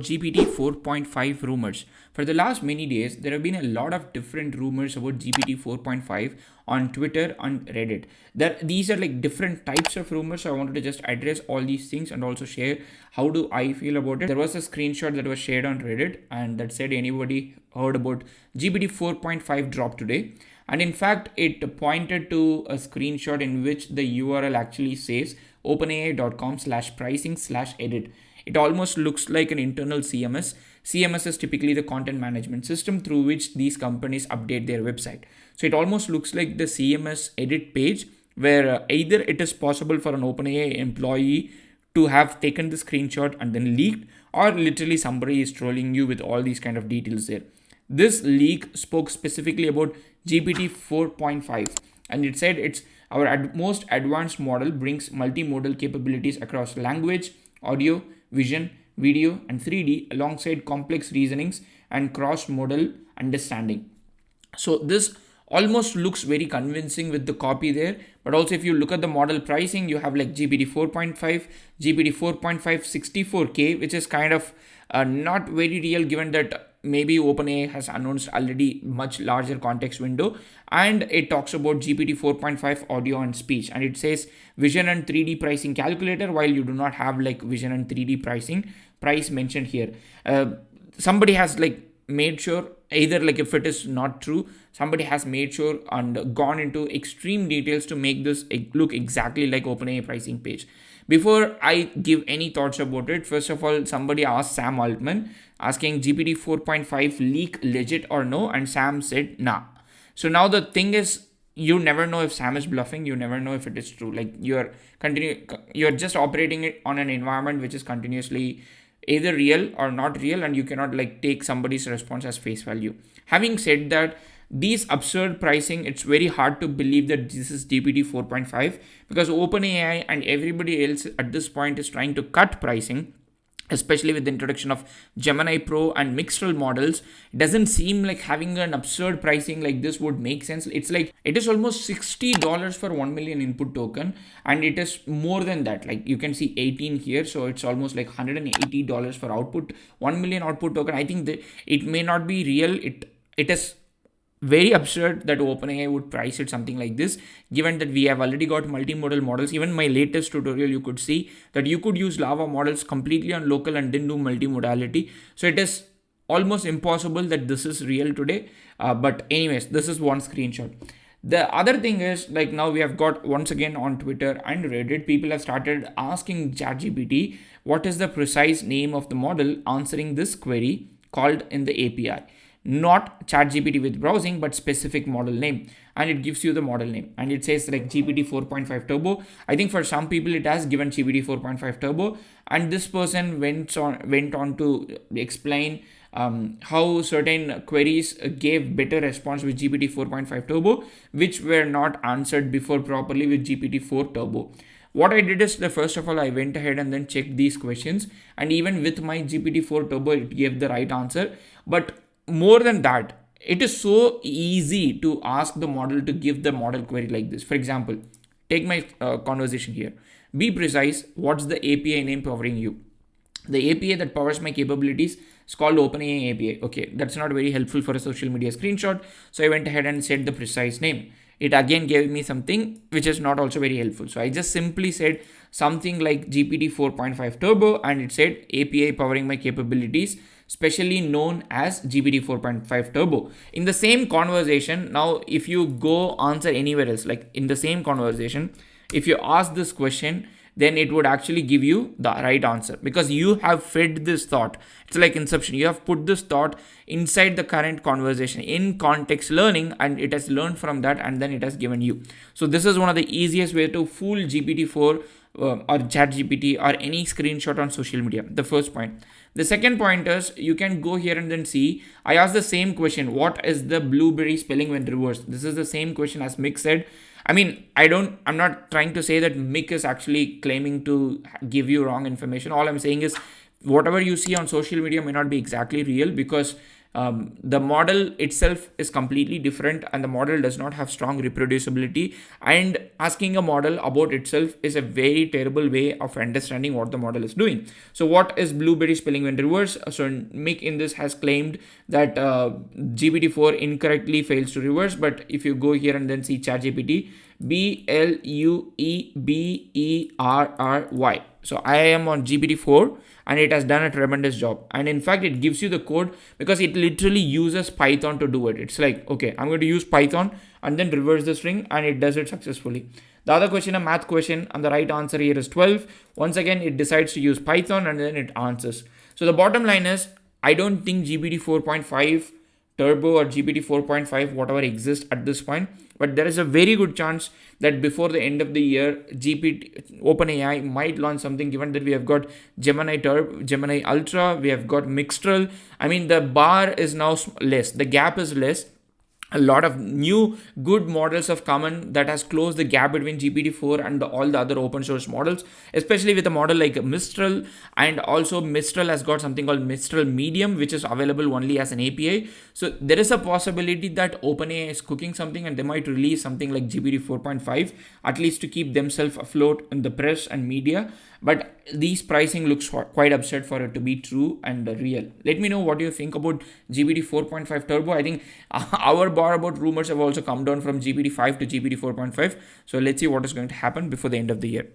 GPT 4.5 rumors. For the last many days, there have been a lot of different rumors about GPT 4.5 on Twitter and Reddit. These are like different types of rumors. So I wanted to just address all these things and also share how do I feel about it. There was a screenshot that was shared on Reddit and that said anybody heard about GPT 4.5 drop today. And in fact, it pointed to a screenshot in which the URL actually says openai.com/pricing/edit. It almost looks like an internal CMS. CMS is typically the content management system through which these companies update their website. So it almost looks like the CMS edit page where either it is possible for an OpenAI employee to have taken the screenshot and then leaked, or literally somebody is trolling you with all these kind of details there. This leak spoke specifically about GPT 4.5 and it said it's our most advanced model, brings multimodal capabilities across language, audio, vision, video, and 3D alongside complex reasonings and cross-modal understanding. So this almost looks very convincing with the copy there, but also if you look at the model pricing, you have like GPT 4.5, GPT 4.5 64K, which is kind of not very real given that maybe OpenAI has announced already much larger context window, and it talks about GPT 4.5 audio and speech, and it says vision and 3D pricing calculator, while you do not have like vision and 3D pricing price mentioned here. Somebody has like made sure, either like if it is not true, somebody has made sure and gone into extreme details to make this look exactly like OpenAI pricing page. Before I give any thoughts about it, first of all, somebody asked Sam Altman asking GPT 4.5 leak legit or no, and Sam said nah. So now the thing is, you never know if Sam is bluffing, you never know if it is true. Like you're just operating it on an environment which is continuously either real or not real, and you cannot like take somebody's response as face value. Having said that, these absurd pricing, it's very hard to believe that this is GPT 4.5 because OpenAI and everybody else at this point is trying to cut pricing, especially with the introduction of Gemini Pro and Mixtral models. It doesn't seem like having an absurd pricing like this would make sense. It's like it is almost $60 for 1 million input token, and it is more than that. Like you can see 18 here, so it's almost like $180 for output 1 million output token. I think that it may not be real. It is very absurd that OpenAI would price it something like this, given that we have already got multimodal models. Even my latest tutorial, you could see that you could use Lava models completely on local and then do multimodality. So it is almost impossible that this is real today. But anyways, this is one screenshot. The other thing is, like now we have got once again on Twitter and Reddit, people have started asking ChatGPT what is the precise name of the model answering this query called in the API. Not ChatGPT with browsing, but specific model name, and it gives you the model name, and it says like GPT 4.5 Turbo. I think for some people it has given GPT 4.5 Turbo, and this person went on to explain how certain queries gave better response with GPT 4.5 Turbo, which were not answered before properly with GPT 4 Turbo. What I did is, first of all, I went ahead and then checked these questions, and even with my GPT 4 Turbo, it gave the right answer. But more than that, it is so easy to ask the model to give the model query like this. For example, take my conversation here. Be precise, what's the API name powering you? The API that powers my capabilities is called OpenAI API. Okay, that's not very helpful for a social media screenshot. So I went ahead and said the precise name. It again gave me something which is not also very helpful. So I just simply said something like GPT 4.5 Turbo, and it said API powering my capabilities, specially known as GPT 4.5 Turbo. In the same conversation, now if you go answer anywhere else, like in the same conversation, if you ask this question, then it would actually give you the right answer because you have fed this thought. It's like Inception. You have put this thought inside the current conversation in context learning, and it has learned from that, and then it has given you. So this is one of the easiest way to fool GPT-4 or ChatGPT or any screenshot on social media. The first point. The second point is you can go here and then see. I asked the same question. What is the blueberry spelling when reversed? This is the same question as Mick said. I mean, I'm not trying to say that Mick is actually claiming to give you wrong information. All I'm saying is whatever you see on social media may not be exactly real, because The model itself is completely different, and the model does not have strong reproducibility, and asking a model about itself is a very terrible way of understanding what the model is doing. So what is blueberry spelling in reverse? So Mick in this has claimed that GPT-4 incorrectly fails to reverse, but if you go here and then see ChatGPT, BLUEBERRY. So I am on GPT-4 and it has done a tremendous job. And in fact, it gives you the code because it literally uses Python to do it. It's like, okay, I'm going to use Python and then reverse the string, and it does it successfully. The other question, a math question, and the right answer here is 12. Once again, it decides to use Python and then it answers. So the bottom line is, I don't think GPT 4.5 Turbo or GPT 4.5 whatever exists at this point, but there is a very good chance that before the end of the year, OpenAI might launch something, given that we have got Gemini Turbo, Gemini Ultra, we have got Mixtral. I mean, the bar is now less, the gap is less. A lot of new good models have come in that has closed the gap between GPT-4 and all the other open source models, especially with a model like Mistral. And also Mistral has got something called Mistral Medium, which is available only as an API. So there is a possibility that OpenAI is cooking something and they might release something like GPT 4.5, at least to keep themselves afloat in the press and media. But these pricing looks quite absurd for it to be true and real. Let me know what you think about GPT 4.5 Turbo. I think our bar about rumors have also come down from GPT 5 to GPT 4.5. So let's see what is going to happen before the end of the year.